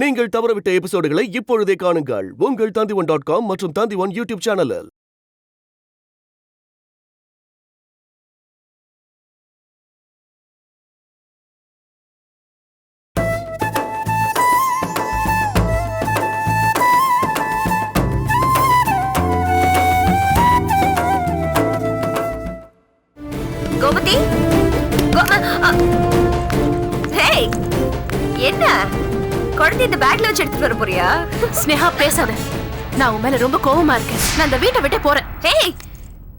நீங்கள் தவறவிட்ட எபிசோடுகளை இப்பொழுதே காணுங்கள் உங்கள் Tandivan.com மற்றும் Tandivan யூடியூப் சேனலில். கோமதி, என்ன குழந்தை இந்த பேக்ல வச்சு எடுத்துட்டு வர போறியா? ஸ்னேகா பேசாத, நான் உன் மேல ரொம்ப கோவமா இருக்கேன். நான் இந்த வீட்டை விட்டே போறேன். ஹேய்,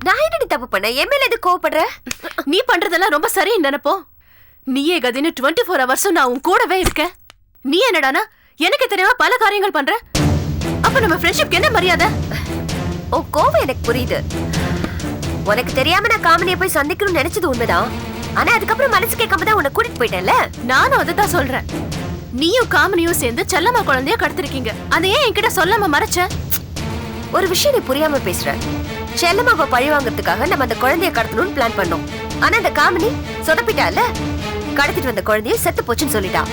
நான் என்னடி தப்பு பண்ண? என் மேல எது கோவப்படுற? நீ பண்றதெல்லாம் ரொம்ப சரின்னு நினைப்போம். நீயே கதின்னு 24 hours நான் உன் கூடவே இருக்கேன். நீ என்னடானா எனக்கு தெரியாம பல காரியங்கள் பண்ற. அப்ப நம்ம ஃப்ரெண்ட்ஷிப்க்கு என்ன மரியாதை? ஓ, கோவம் எனக்கு புரியுது. உனக்கு தெரியாம நான் காமனியை போய் சந்திக்கணும்னு நினைச்சது உண்மைதான். ஆனா அதுக்கப்புறம் மனசு கேட்காம தான் உன்னை கூட்டிட்டு போயிட்டேன்ல. நானும் அதை தான் சொல்றேன். நீயும் காமனியும் சேர்ந்து செல்லம்மா குழந்தைய கடத்திருக்கீங்க. அதை ஏன் என்கிட்ட சொல்லாம மறைச்ச? ஒரு விஷயம் நீ புரியாம பேசுற. செல்லம்மாவை பழி வாங்கறதுக்காக நம்ம அந்த குழந்தைய கடத்தணும்னு பிளான் பண்ணோம். ஆனா அந்த காமனி சொதப்பிட்டால. கடத்திட்டு வந்த குழந்தைய செத்து போச்சுன்னு சொல்லிட்டா.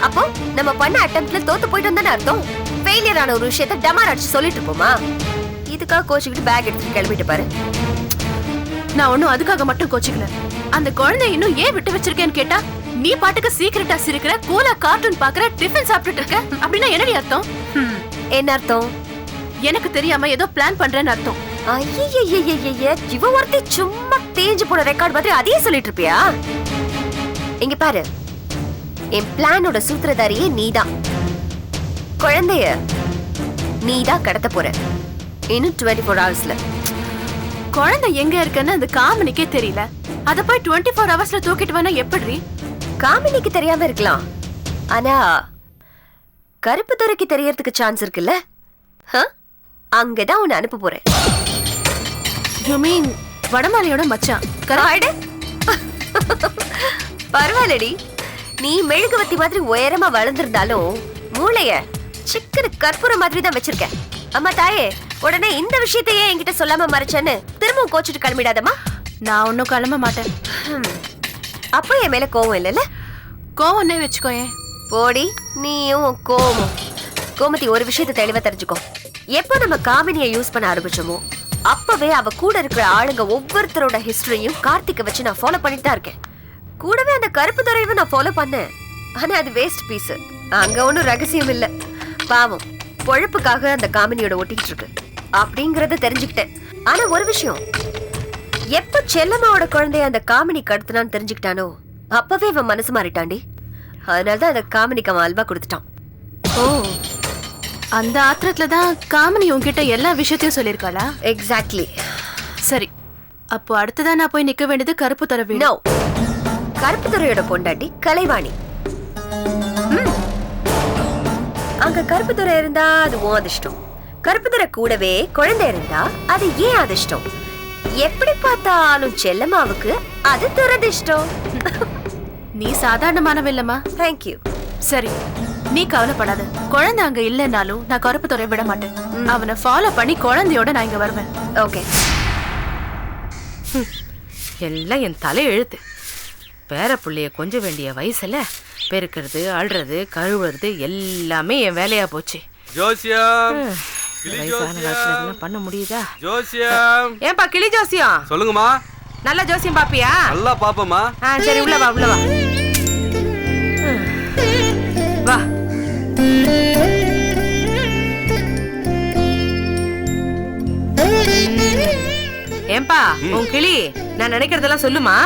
அப்போ நம்ம பண்ண அட்டெம்ப்ட்ல தோத்து போயிட்டு வந்தானே அர்த்தம். ஃபெயிலியர் ஆன ஒரு விஷயத்த டமார் அடிச்சு சொல்லிட்டு இருப்போமா? இதுக்காக கோச்சிக்கிட்டு பேக் எடுத்துட்டு கிளம்பிட்டு பாரு. நான் ஒன்னும் அதுக்காக மட்டும் கோச்சிக்கல. அந்த குழந்தை இன்னும் ஏன் விட்டு வச்சிருக்கேன்னு கேட்டா, நீ பாட்டுக்கு சீக்கிரட்டா சிரிக்கிற, கூலா கார்ட்டூன் பாக்குற, டிஃபன் சாப்பிட்டுட்டு இருக்க அப்படின்னா என்னடி அர்த்தம்? என்ன அர்த்தம்? எனக்கு தெரியாம ஏதோ பிளான் பண்றேன்னு அர்த்தம். ஐயய்யய்யய்யய்ய, இவ ஒருத்தி சும்மா தேஞ்சு போன ரெக்கார்ட் மாதிரி அதையே சொல்லிட்டு இருப்பியா? இங்க பாரு, என் பிளானோட சூத்திரதாரியே நீதான். குழந்தைய நீதான் கடத்த போற இன்னும் 24 hours. குழந்தை எங்க இருக்குன்னு அந்த காமனிக்கே தெரியல. அத போய் 24 hours தூக்கிட்டு வேணா எப்படி? காமினிக்கு தெரியாம இருக்கலாம், ஆனா கருப்பு துறைக்கு தெரியறதுக்கு சான்ஸ் இருக்குல்ல. அங்கதான் உன்னை அனுப்ப போறேன். You mean வடமாலியோட மச்சான்? பரவாயில்லடி, நீ மெழுகுவத்தி மாதிரி உயரமா வளர்ந்திருந்தாலும் மூளைய சிக்கன கற்பூரம் மாதிரி தான் வச்சிருக்க. அம்மா தாயே, உடனே இந்த விஷயத்தையே என்கிட்ட சொல்லாம மறைச்சேன்னு திரும்பவும் கோச்சிட்டு கிளம்பிடாதம்மா. நான் ஒன்னும் கிளம்ப மாட்டேன். அப்போ என் மேல கோவம் இல்லைல்ல? கோவம்னே வச்சுக்கோயேன். போடி, நீயும் கோவம். கோமதி, ஒரு விஷயத்தை தெளிவா தெரிஞ்சுக்கோ. எப்போ நம்ம காமினியை யூஸ் பண்ண ஆரம்பிச்சோமோ அப்பவே அவ கூட இருக்கிற ஆளுங்க ஒவ்வொருத்தரோட ஹிஸ்டரியும் கார்த்திகை வச்சு நான் ஃபாலோ பண்ணிட்டு தான் இருக்கேன். கூடவே அந்த கருப்பு துறையவும் நான் ஃபாலோ பண்ணேன். ஆனா அது வேஸ்ட் பீஸ். அங்க ஒன்னும் ரகசியம் இல்ல. பாவம், பொழப்புக்காக அந்த காமினியோட ஒட்டிக்கிட்டு இருக்கு அப்படிங்கறத தெரிஞ்சுக்கிட்டேன். ஆனா ஒரு விஷயம், எப்ப செல்லம்மாவோட குழந்தைய அந்த காமினி கடத்தினான்னு தெரிஞ்சுக்கிட்டானோ அப்பவே இவன் மனசு மாறிட்டாண்டி. அதனாலதான் அந்த காமினிக்கு அவன் அல்வா கொடுத்துட்டான். ஓ, அந்த ஆத்திரத்துலதான் காமினி உன்கிட்ட எல்லா விஷயத்தையும் சொல்லிருக்காளா? எக்ஸாக்ட்லி. சரி, அப்போ அடுத்ததான் நான் போய் நிக்க வேண்டியது கருப்பு துறை வீடு. கருப்பு துறையோட பொண்டாட்டி கலைவாணி. அங்க கருப்பு துறை இருந்தா அது உன் அதிர்ஷ்டம். கருப்பு துறை கூடவே குழந்தை இருந்தா அது ஏன் அதிர்ஷ்டம்? எப்படி பார்த்தாலும் செல்லம்மாவுக்கு அது துரதிர்ஷ்டம். நீ சாதாரணமானவ இல்லம்மா. தேங்க்யூ. சரி, நீ கவலைப்படாத. குழந்தை அங்க இல்லைன்னாலும் நான் கருப்பு துறை விட மாட்டேன். அவனை ஃபாலோ பண்ணி குழந்தையோட நான் இங்க வருவேன். ஓகே. எல்லாம் என் தலை எழுத்து. பேர பிள்ளைய கொஞ்ச வேண்டிய வயசுல பெருக்கிறது, அழுறது, கழுவுறது எல்லாமே என் வேலையா போச்சு. ஜோசியம், வயசான காலத்துல பண்ண முடியுதா? ஜோசியம். ஏன்பா கிளி ஜோசியம்? சொல்லுங்கம்மா. நல்ல ஜோசியம் பாப்பியா? நல்லா பாப்பமா. சரி, உள்ள வா, உள்ள வா. வா. ஏன்பா உன் கிளி நான் நினைக்கிறதெல்லாம் சொல்லுமா?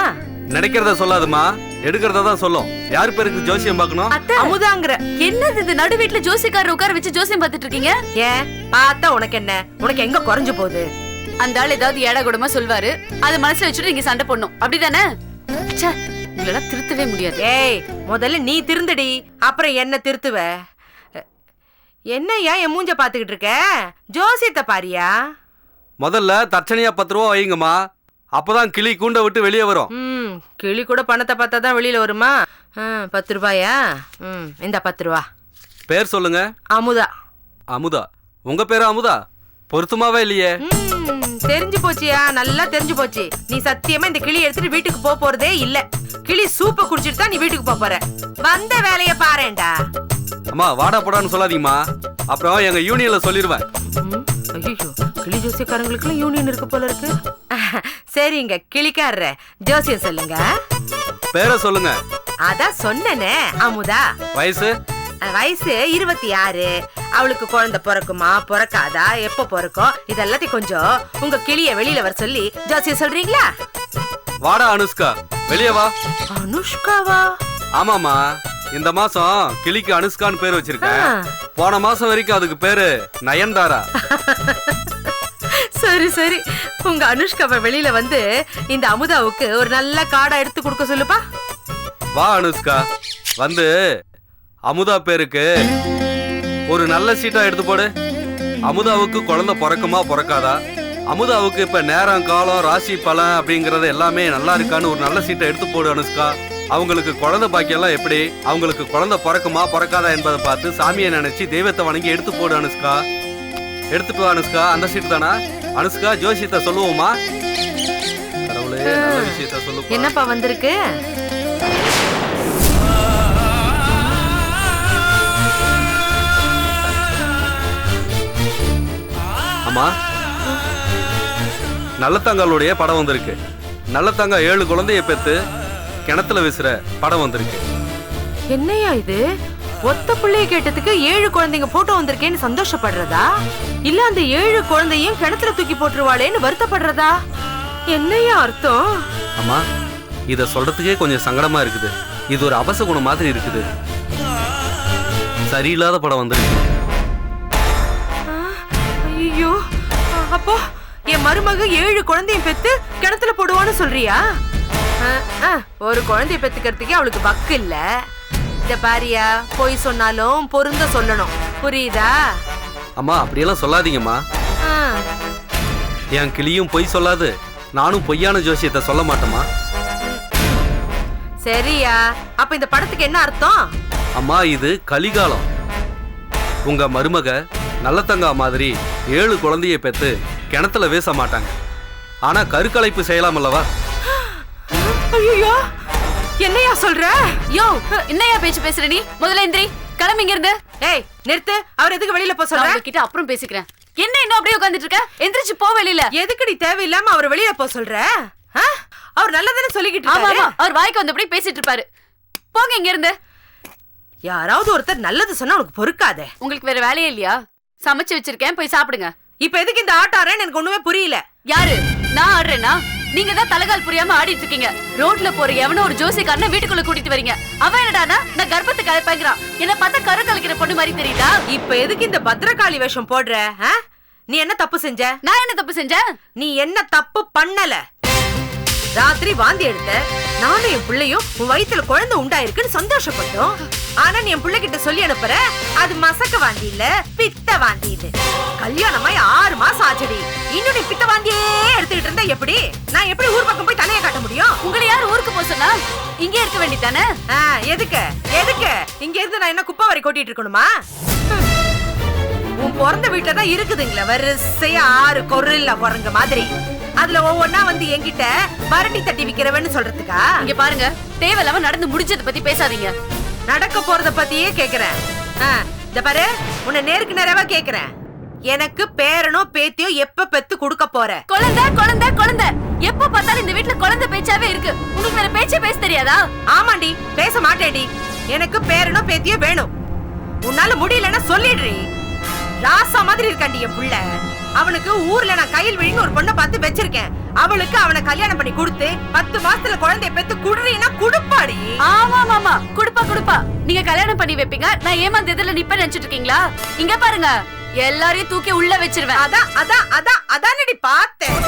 நினைக்கிறத சொல்லாதுமா, எடுக்கிறத தான் சொல்லும். யார் பேருக்கு ஜோசியம் பார்க்கணும்? அமுதாங்கற. என்னது இது? நடு வீட்டுல ஜோசிக்காரர் உட்கார வச்சு ஜோசியம் பார்த்துட்டு இருக்கீங்க? ஏன் பார்த்தா உனக்கு என்ன? உனக்கு எங்க குறைஞ்சு போகுது? அந்த ஆள் ஏதாவது ஏடா கூடமா சொல்வாரு, அதை மனசுல வச்சுட்டு நீங்க சண்டை போடணும், அப்படிதானே? உங்களெல்லாம் திருத்தவே முடியாது. ஏய், முதல்ல நீ திருந்தடி, அப்புறம் என்ன திருத்துவ? என்னையா என் மூஞ்ச பாத்துக்கிட்டு இருக்க? ஜோசியத்தை பாரியா? முதல்ல தட்சணையா 10 ரூபா வைங்கம்மா, அப்பதான் கிளி கூண்ட விட்டு வெளியே வரும். கிளி கூட பணத்தை பார்த்தா தான் வெளியில வருமா? 10 ரூபாயா? இந்த 10 ரூபா. பேர் சொல்லுங்க. அமுதா. அமுதா? உங்க பேரு அமுதா? பொருத்தமாவே இல்லையே. தெரிஞ்சு போச்சியா? நல்லா தெரிஞ்சு போச்சு. நீ சத்தியமா இந்த கிளி எடுத்துட்டு வீட்டுக்கு போறதே இல்ல. கிளி சூப்ப குடிச்சிட்டு தான் நீ வீட்டுக்கு போற. வந்த வேலைய பாருடா. அம்மா வாடா போடான்னு சொல்லாதீங்கம்மா, அப்புறம் எங்க யூனியன்ல சொல்லிடுவேன். ஐயோ, கிளி ஜோசியக்காரங்களுக்கு யூனியன் இருக்கு போல இருக்கு. சரிங்க, கிளிக்காரர ஜோசியம் சொல்லுங்க. பேரை சொல்லுங்க. அதான் சொன்னேனே, அமுதா. வயசு? வயசு 26. அவளுக்கு குழந்தை பிறக்குமா பிறக்காதா, எப்ப பிறக்கும், இதெல்லாத்தையும் கொஞ்சம் உங்க கிளிய வெளியில வர சொல்லி ஜோசியம் சொல்றீங்களா? வாடா அனுஷ்கா, வெளியே வா. அனுஷ்காவா? ஆமாமா, இந்த மாசம் கிளிக்கு அனுஷ்கான்னு பேர் வச்சிருக்கேன். போன மாசம் வரைக்கும் அதுக்கு பேரு நயன்தாரா. சரி சரி, உங்க அனுஷ்காவை வெளியில வந்து இந்த அமுதாவுக்கு ஒரு நல்ல காடா எடுத்து கொடுக்க சொல்லுப்பா. வா அனுஷ்கா, வந்து அமுதா பேருக்கு ஒரு நல்ல சீட்டா எடுத்து போடு. அமுதாவுக்கு குழந்தை பிறக்குமா பிறக்காதா, அமுதாவுக்கு இப்ப நேரம் காலம் ராசி பலன் அப்படிங்கறது எல்லாமே நல்லா இருக்கான்னு ஒரு நல்ல சீட்டை எடுத்து போடு அனுஷ்கா. அவங்களுக்கு குழந்தை பாக்கியெல்லாம் எப்படி, அவங்களுக்கு குழந்தை பிறக்குமா பிறக்காதா என்பதை பார்த்து சாமியை நினைச்சு தெய்வத்தை வணங்கி எடுத்து போடு அனுஷ்கா. எடுத்துட்டு வா அனுஷ்கா. அந்த சீட்டு தானா அனுஷ்கா? ஜோசியத்தை சொல்லுவோமா? கடவுளே, நல்ல விஷயத்த சொல்லு. என்னப்பா வந்திருக்கு? அம்மா, நல்லத்தங்களுடைய படம் வந்திருக்கு. நல்லத்தங்க 7 குழந்தைய பெத்து கிணத்துல வீசுற படம் வந்திருக்கு. என்னையா இது? ஒத்த பிள்ளைய கேட்டதுக்கு 7 குழந்தைங்க போட்டோ வந்திருக்கேன்னு சந்தோஷப்படுறதா, இல்ல அந்த 7 குழந்தையும் கிணத்துல தூக்கி போட்டுருவாளேன்னு வருத்தப்படுறதா? என்னையா அர்த்தம்? அம்மா, இத சொல்றதுக்கே கொஞ்சம் சங்கடமா இருக்குது. இது ஒரு அபசகுணம் மாதிரி இருக்குது. சரியில்லாத படம் வந்திருக்கு. ஐயோ, அப்போ என் மருமக 7 குழந்தையும் பெத்து கிணத்துல போடுவான்னு சொல்றியா? ஒரு குழந்தைய பெத்துக்கிறதுக்கே அவளுக்கு பக்கு இல்ல. இத பாரியா, போய் சொன்னாலும் பொருந்த சொல்லணும், புரியுதா? அம்மா, அப்படியெல்லாம் சொல்லாதீங்கம்மா. என் கிளியும் பொய் சொல்லாது, நானும் பொய்யான ஜோசியத்தை சொல்ல மாட்டேமா. சரியா, அப்ப இந்த படத்துக்கு என்ன அர்த்தம்? அம்மா, இது கலிகாலம். உங்க மருமக நல்லத்தங்கா மாதிரி 7 குழந்தைய பெத்து கிணத்துல வீச மாட்டாங்க. ஆனா கருக்கலைப்பு செய்யலாம் அல்லவா? ஐயோ, என்னையா சொல்ற? யோ, என்னையா பேச்சு பேசுற நீ? முதல்ல எந்திரி, கிளம்பி இங்க இருந்து. ஏய், நிறுத்து. அவர் எதுக்கு வெளியில போக சொல்ற? கிட்ட அப்புறம் பேசிக்கிறேன். என்ன இன்னும் அப்படியே உட்கார்ந்துட்டு இருக்க? எந்திரிச்சு போ வெளியில. எதுக்குடி தேவையில்லாம அவர் வெளியில போக சொல்ற? அவர் நல்லதானே சொல்லிக்கிட்டு இருக்காரு. ஆமா, அவர் வாய்க்கு வந்தபடி பேசிட்டு இருப்பாரு. போங்க இங்க இருந்து. யாராவது ஒருத்தர் நல்லது சொன்னா உனக்கு பொறுக்காதே. உங்களுக்கு வேற வேலையே இல்லையா? சமைச்சு வச்சிருக்கேன், போய் சாப்பிடுங்க. இப்ப எதுக்கு இந்த ஆட்டம் ஆடுறேன்னு எனக்கு ஒண்ணுமே புரியல. யாரு? நான் ஆடுறேனா? நீங்க தான் தலகால் புரியாம ஆடிட்டு இருக்கீங்க. ரோட்ல போற எவனோ ஒரு ஜோசியக்காரனை வீட்டுக்குள்ள கூட்டிட்டு வரீங்க. அவன் என்னடானா நான் கர்ப்பத்தை கலைப்பாங்கிறான். என்ன பார்த்தா கரு கலைக்கிற பொண்ணு மாதிரி தெரியுதா? இப்ப எதுக்கு இந்த பத்ரகாளி வேஷம் போடுற? நீ என்ன தப்பு செஞ்ச? நான் என்ன தப்பு செஞ்சேன்? நீ என்ன தப்பு பண்ணல. ராத்திரி வாந்தி எடுத்த, நானும் என் பிள்ளையும் உன் வயித்துல குழந்தை உண்டாயிருக்குன்னு சந்தோஷப்பட்டோம். ஆனா நீ என் பிள்ளை கிட்ட சொல்லி அனுப்புற, அது மசக்க வாந்தி இல்ல, பித்த வாந்தி. இது கல்யாணமாய் 6 மாசம் ஆச்சடி, இன்னும் நீ பித்த வாந்தியே எடுத்துக்கிட்டு இருந்தா எப்படி? நான் எப்படி ஊர் பக்கம் போய் தலையை காட்ட முடியும்? உங்களை யார் ஊருக்கு போக சொன்னா? இங்கே இருக்க வேண்டியதானே? எதுக்கு எதுக்கு இங்க இருந்து நான் என்ன குப்பை வரை கொட்டிட்டு இருக்கணுமா? உன் பிறந்த வீட்டுலதான் இருக்குதுங்களா வரிசையா 6 கொரில்லா குரங்கு மாதிரி. அதுல ஒவ்வொன்னா வந்து என்கிட்ட வரட்டி தட்டி விக்கிறவன்னு சொல்றதுக்கா? இங்க பாருங்க, தேவையில்லாம நடந்து முடிஞ்சதை பத்தி பேசாதீங்க. நடக்க போறத பத்தியே கேக்குறேன். இந்த பாரு, உன்னை நேருக்கு நேரவா கேக்குறேன். எனக்கு பேரனோ பேத்தியோ எப்ப பெத்து கொடுக்க போற? குழந்தை குழந்தை குழந்தை, எப்ப பார்த்தாலும் இந்த வீட்டுல குழந்தை பேச்சாவே இருக்கு. உங்களுக்கு வேற பேச்சே பேச தெரியாதா? ஆமாண்டி, பேச மாட்டேன்டி. எனக்கு பேரனோ பேத்தியோ வேணும். உன்னால முடியலன்னா சொல்லிடுறீ. ராசா மாதிரி இருக்காண்டி என் புள்ள. அவனுக்கு ஊர்ல நான் கையில் விழுந்து ஒரு பொண்ணை பார்த்து வச்சிருக்கேன். அவளுக்கு அவனை கல்யாணம் பண்ணி கொடுத்து 10 மாசத்துல குழந்தைய பெத்து குடுறீன்னா குடுப்பாடி. ஆமா மாமா, குடுப்பா குடுப்பா. நீங்க கல்யாணம் பண்ணி வைப்பீங்க, நான் ஏமாந்து எதிரில நிப்பேன்னு நினைச்சிட்டு இருக்கீங்களா? இங்க பாருங்க, எல்லாரையும் தூக்கி உள்ள வச்சிருவேன். அதானடி பார்த்தேன்.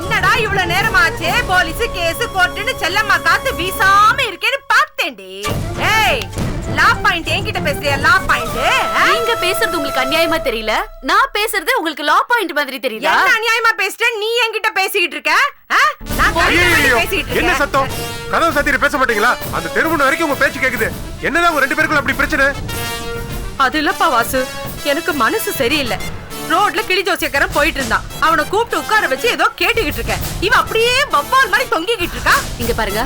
என்னடா இவ்வளவு நேரமாச்சே, போலீஸ் கேஸ் கோர்ட்டுன்னு செல்லம்மா காத்து வீசாம இருக்கேன்னு பார்த்தேன்டி. ஏய், லா பாயிண்ட் என்கிட்ட பேசுறியா? லா பாயிண்ட் நீங்க பேசுறது உங்களுக்கு அநியாயமா தெரியல, நான் பேசுறது உங்களுக்கு லா பாயிண்ட் மாதிரி தெரியுதா? என்ன அநியாயமா பேசிட்ட? நீ என்கிட்ட பேசிக்கிட்டு இருக்க? என்ன சத்தம்? கதவு சாத்திட்டு பேச மாட்டீங்களா? அந்த தெருமுனை வரைக்கும் உங்க பேச்சு கேக்குது. என்னதான் உங்க 2 பேருக்குள்ள அப்படி பிரச்சனை? அது இல்லப்பா வாசு, எனக்கு மனசு சரியில்லை. ரோட்ல கிளி ஜோசியக்காரன் போயிட்டு இருந்தான். அவனை கூப்பிட்டு உட்கார வச்சு ஏதோ கேட்டுக்கிட்டு இருக்கேன். இவன் அப்படியே பப்பால் மாதிரி தொங்கிக்கிட்டு இருக்கா. இங்க பாருங்க,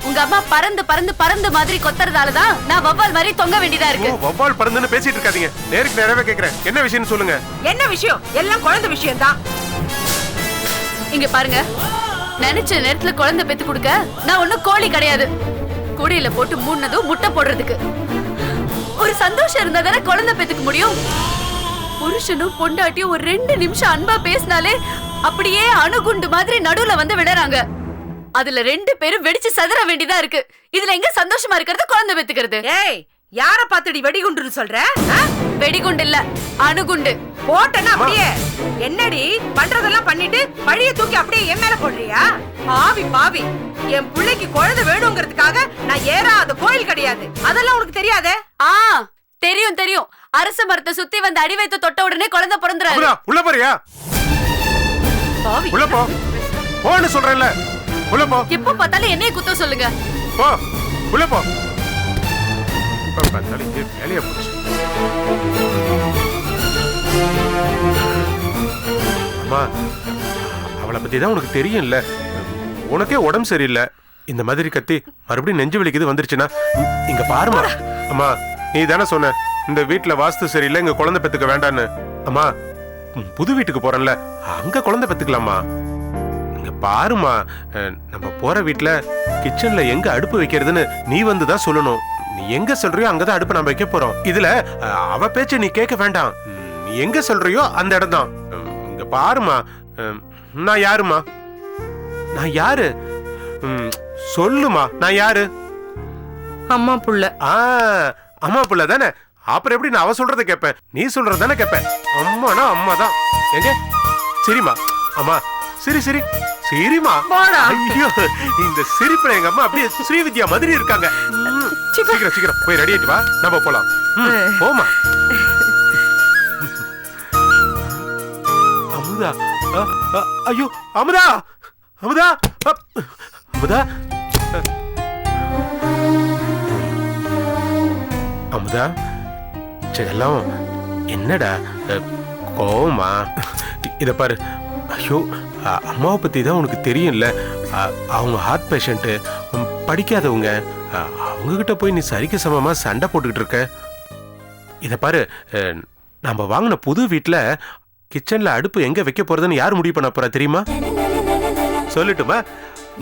உங்க அம்மா பறந்து பறந்து பறந்து மாதிரி கொத்துறதாலதான் நான் வவ்வால் மாதிரி தொங்க வேண்டியதா இருக்கு. வவ்வால் பறந்துன்னு பேசிட்டு இருக்காதீங்க. நேருக்கு நேரவே கேக்குறேன். என்ன விஷயம்னு சொல்லுங்க. என்ன விஷயம்? எல்லாம் குழந்தை விஷயம் தான். இங்க பாருங்க, நினைச்ச நேரத்துல குழந்தை பெத்து கொடுக்க நான் ஒண்ணும் கோழி கிடையாது. கூடையில போட்டு மூணதும் முட்டை போடுறதுக்கு. ஒரு சந்தோஷம் இருந்தா தானே குழந்தை பெத்துக்க முடியும். புருஷனும் பொண்டாட்டியும் ஒரு 2 நிமிஷம் அன்பா பேசினாலே அப்படியே அணுகுண்டு மாதிரி நடுவுல வந்து விடுறாங்க. அதுல 2 பேரும் வெடிச்சு சதற வேண்டியதா இருக்கு. இதுல எங்க சந்தோஷமா இருக்கிறது குழந்தை பெத்துக்கிறது? ஏய், யார பாத்துடி வெடிகுண்டுன்னு சொல்ற? வெடிகுண்டு இல்ல, அணுகுண்டு. போட்டனா அப்படியே. என்னடி பண்றதெல்லாம் பண்ணிட்டு பழிய தூக்கி அப்படியே என் மேல போடுறியா? பாவி பாவி, என் பிள்ளைக்கு குழந்தை வேணுங்கிறதுக்காக நான் ஏறாத கோயில் கிடையாது. அதெல்லாம் உனக்கு தெரியாதே? தெரியும் தெரியும். அரச மரத்தை சுத்தி வந்து அடி வைத்து தொட்ட உடனே குழந்தை பிறந்துறாரு. உள்ள போறியா? உள்ள போ. போன்னு சொல்றேன்ல. உள்ள போ. எப்ப பார்த்தாலும் என்னைய குத்த சொல்லுங்க. போ. உள்ள போ. இப்ப பார்த்தாலும் இங்கே வேலையா போச்சு. அம்மா, அவளை பத்தி தான் உனக்கு தெரியும்ல. உனக்கே உடம்பு சரியில்லை. இந்த மாதிரி கத்தி மறுபடியும் நெஞ்சு வலிக்குது வந்துருச்சுன்னா இங்க பாருமா. அம்மா, நீ தானே சொன்ன இந்த வீட்டுல வாஸ்து சரியில்லை, இங்க குழந்தை பெத்துக்க வேண்டான்னு. அம்மா, புது வீட்டுக்கு போறேன்ல, அங்க குழந்தை பெத்துக்கலாமா? இங்க பாருமா, நம்ம போற வீட்டுல கிச்சன்ல எங்க அடுப்பு வைக்கிறதுன்னு நீ வந்து தான் சொல்லணும். நீ எங்க சொல்றியோ அங்கதான் அடுப்பு நம்ம வைக்க போறோம். இதுல அவ பேச்ச நீ கேட்க வேண்டாம். நீ எங்க சொல்றியோ அந்த இடம் தான். இங்க பாருமா, நான் யாருமா? நான் யாரு? சொல்லுமா, நான் யாரு? அம்மா புள்ள. அம்மா புள்ள தானே. அப்புறம் எப்படி நான் அவ சொல்றத கேட்பேன்? நீ சொல்றது தானே கேட்பேன். அம்மானா அம்மா தான். எங்க சரிமா? அம்மா சரி சரி சரிமா. ஐயோ, இந்த சிரிப்புல எங்க அம்மா அப்படியே ஸ்ரீவித்யா மாதிரி இருக்காங்க. சீக்கிரம் சீக்கிரம் போய் ரெடி ஆயிட்டு வா, நம்ம போலாம். போமா. அமுதா, ஐயோ அமுதா, அமுதா, அமுதா, அமுதா, செல்லம், என்னடா கோவமா? இத பாரு. ஐயோ, அம்மாவை பத்தி தான் உனக்கு தெரியும்ல. அவங்க ஹார்ட் பேஷண்ட்டு, படிக்காதவங்க. அவங்க கிட்ட போய் நீ சரிக்கு சமமா சண்டை போட்டுக்கிட்டு இருக்க. இத பாரு, நம்ம வாங்கின புது வீட்டுல கிச்சன்ல அடுப்பு எங்க வைக்க போறதுன்னு யார் முடிவு பண்ண போறா தெரியுமா? சொல்லட்டுமா?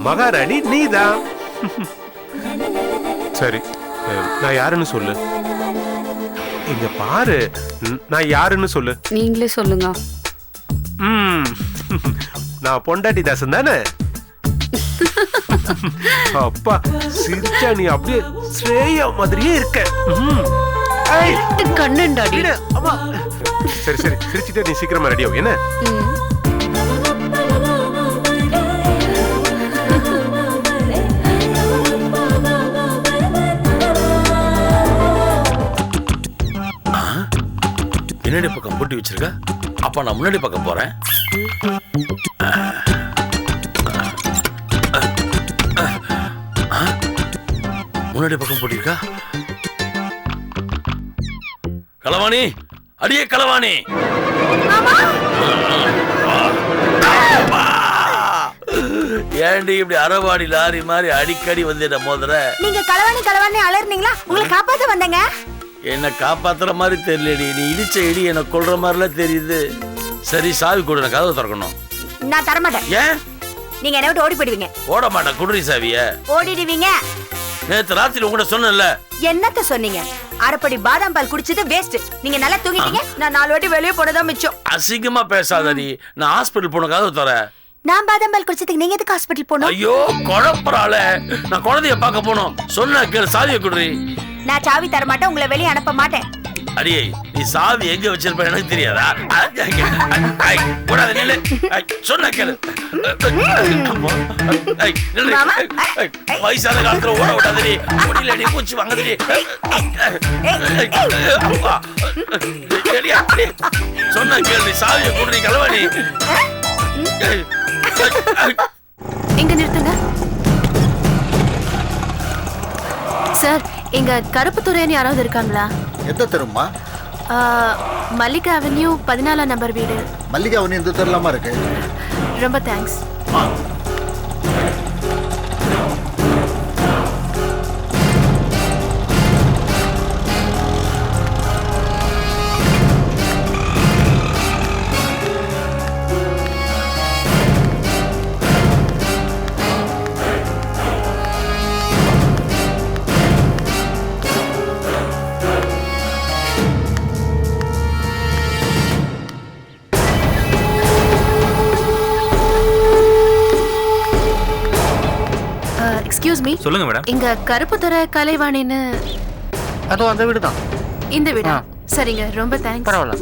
மகாராணி நீதான். சரி, நான் யாருன்னு சொல்லு. இங்க பாரு, நான் யாருன்னு சொல்லு. நீங்களே சொல்லுங்க. நான் பொண்டாட்டி தாசன் தானே. அப்பா சிரிச்சா நீ அப்படியே ஸ்ரேயா மாதிரியே இருக்க. கண்ணண்டாடி. அம்மா, சரி சரி சிரிச்சிட்டே நீ சீக்கிரமா ரெடி ஆகும் என்ன? பின்னாடி பக்கம் போட்டி வச்சிருக்க. அப்ப நான் முன்னாடி பக்கம் போறேன். முன்னாடி பக்கம் போட்டிருக்கா. களவாணி, அடியே களவாணி. ஏண்டி இப்படி அரவாடி லாரி மாதிரி அடிக்கடி வந்துட்ட மோதுற? நீங்க களவாணி களவாணி அலர்னீங்களா? உங்களை காப்பாத்த வந்தங்க. என்ன காப்பாத்துற மாதிரி தெரியலடி. நீ இடிச்ச இடி என்ன கொல்ற மாதிரிலாம் தெரியுது. சரி, சாவி கொடு, நான் கதவை திறக்கணும். நான் தரமாட்டேன். ஏன்? நீங்க என்ன விட்டு ஓடி போயிடுவீங்க. ஓட மாட்டேன், குடுறி சாவிய. ஓடிடுவீங்க. நேத்து ராத்திரி உங்ககிட்ட சொன்னேன்ல. என்னத்த சொன்னீங்க? அரைப்படி பாதாம் பால் குடிச்சது வேஸ்ட். நீங்க நல்லா தூங்கிட்டீங்க. நான் 4 வாட்டி வெளியே போனதான் மிச்சம். அசிங்கமா பேசாதடி. நான் ஹாஸ்பிடல் போன கதவை தர. நான் பாதாம் பால் குடிச்சதுக்கு நீங்க எதுக்கு ஹாஸ்பிடல் போனோம்? ஐயோ, குழப்பறால. நான் குழந்தைய பார்க்க போனோம். சொன்ன கேளு, சாவியை குடுறி. நான் சாவி தர மாட்டேன், உங்களை வெளியே அனுப்ப மாட்டேன். அடியே, நீ சாவி எங்க வச்சிருப்ப எனக்கு தெரியாதா? கூடாது, நில்லு. சொன்ன கேளு. வயசான காலத்துல ஓட விடாதடி. ஓடிலடி, பூச்சி வாங்கதடி. சொன்ன கேளு, நீ சாவியை குடுறி களவாணி. இங்க நிறுத்துங்க சார். இங்க கருப்பு துறையன் யாராவது இருக்காங்களா? எந்த தெருமா? மல்லிகா அவென்யூ 14ஆம் நம்பர் வீடு. மல்லிகா அவென்யூ இந்த தெருலாமா இருக்கு? ரொம்ப தேங்க்ஸ். எக்ஸ்கியூஸ் மீ, சொல்லுங்க மேடம். இங்க கருப்புத்துறை கலைவாணின்னு அதோ அந்த வீடு தான். இந்த வீடா? சரிங்க, ரொம்ப தேங்க்ஸ். பரவாயில்ல.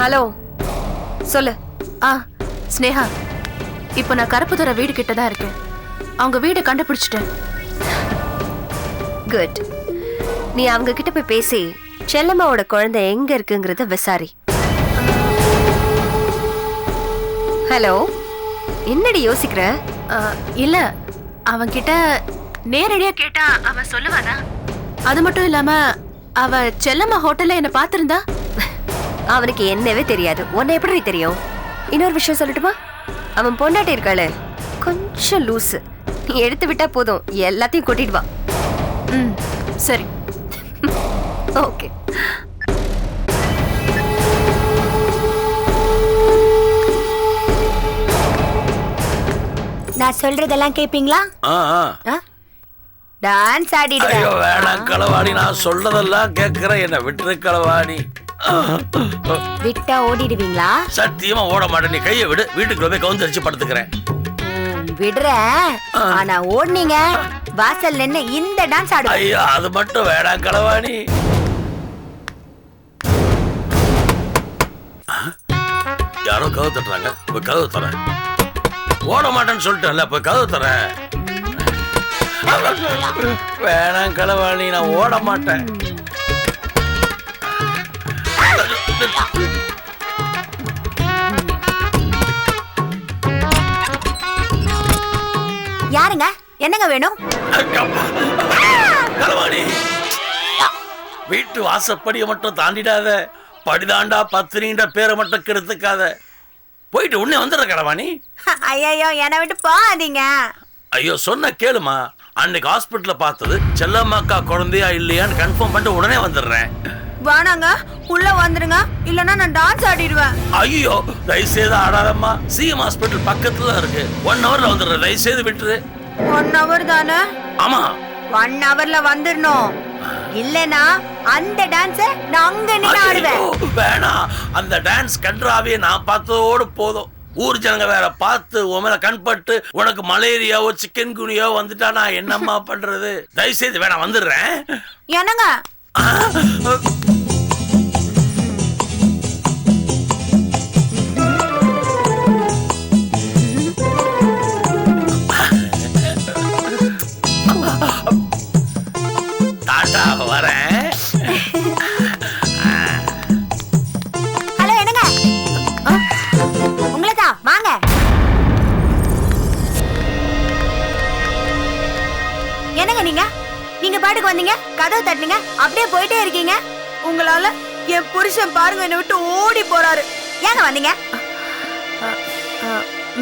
ஹலோ, சொல்லு. ஸ்னேகா, இப்போ நான் கருப்புத்துறை வீடு கிட்ட தான் இருக்கேன். அவங்க வீடை கண்டுபிடிச்சிட்டேன். குட். நீ அவங்க கிட்ட போய் பேசி செல்லம்மாவோட குழந்தை எங்க இருக்குங்கறத விசாரி. ஹலோ, என்னடி யோசிக்கிற? இல்ல, அவன்கிட்ட நேரடியா கேட்டா அவன் சொல்லுவானா? அது மட்டும் இல்லாம அவ செல்லம்மா ஹோட்டல்ல என்ன பாத்திருந்தா? அவனுக்கு என்னவே தெரியாது. உன்னை எப்படி தெரியும்? இன்னொரு விஷயம் சொல்லட்டுமா? அவன் பொண்டாட்டி இருக்காளே, கொஞ்சம் லூசு. நீ எடுத்து விட்டா போதும், எல்லாத்தையும் கொட்டிடுவா. சரி. ஓகே. நான் சொல்றதெல்லாம் கேப்பீங்களா? டான்ஸ் ஆடிடுவேன். ஐயோ வேணாம் களவாணி, நான் சொல்றதெல்லாம் கேட்கிறேன். என்ன விட்டுரு களவாணி. விட்டா ஓடிடுவீங்களா? சத்தியமா ஓட மாட்டேன். நீ கையை விடு, வீட்டுக்குள்ள போய் கவுந்தரிச்சு படுத்துக்கிறேன். விடுறேன், ஆனா ஓடுனீங்க வாசல் நின்னு இந்த டான்ஸ் ஆடுவேன். ஐயோ அது மட்டும் வேணாம் களவாணி. யாரோ கதவு தட்டுறாங்க, போய் கதவு தர. ஓட மாட்டேன்னு சொல்லிட்டேன்ல, போய் கதவு தர. வேணாம் களவாணி, நான் ஓட மாட்டேன். யாருங்க? என்னங்க வேணும்? களவாணி, வீட்டு வாசப்படியை மட்டும் தாண்டிடாத. படிதாண்டா பத்திரின்ற பேரை மட்டும் கெடுத்துக்காத. போயிட்டு உடனே வந்துடுற களவாணி. ஐயோ என்னை விட்டு போகாதீங்க. ஐயோ சொன்ன கேளுமா. அன்னைக்கு ஹாஸ்பிட்டல்ல பார்த்தது செல்லம்மாக்கா குழந்தையா இல்லையான்னு கன்ஃபார்ம் பண்ணிட்டு உடனே வந்துடுறேன். வேணாங்க, உள்ள வந்துருங்க, இல்லன்னா நான் டான்ஸ் ஆடிடுவேன். ஐயோ தயவுசெய்து ஆடாதம்மா. சிஎம் ஹாஸ்பிட்டல் பக்கத்துல தான் இருக்கு. 1 ஹவர்ல வந்துடுற, தயவுசெய்து விட்டுரு. 1 ஹவர் தானே? ஆமா, 1 ஹவர்ல வந்துடணும். இல்லனா அந்த டான்ஸ் நான் அங்க நின்னு ஆடுவேன். வேணாம், அந்த டான்ஸ் கன்றாவே நான் பார்த்ததோடு போதும். ஊர் ஜனங்க வேற பார்த்து உன் மேல கண்பட்டு உனக்கு மலேரியாவோ சிக்கன் குனியோ வந்துட்டா நான் என்னம்மா பண்றது? தயவுசெய்து வேணாம், வந்துடுறேன். என்னங்க? டாடா, வரேன். ஹலோ, என்னங்க? உங்களதான், வாங்க. என்னங்க நீங்க பாட்டுக்கு வந்தீங்க, கதவு தட்டுனீங்க, அப்படியே போயிட்டே இருக்கீங்க. உங்களால என் புருஷன் பாருங்க என்னை விட்டு ஓடி போறாரு. ஏங்க வந்தீங்க?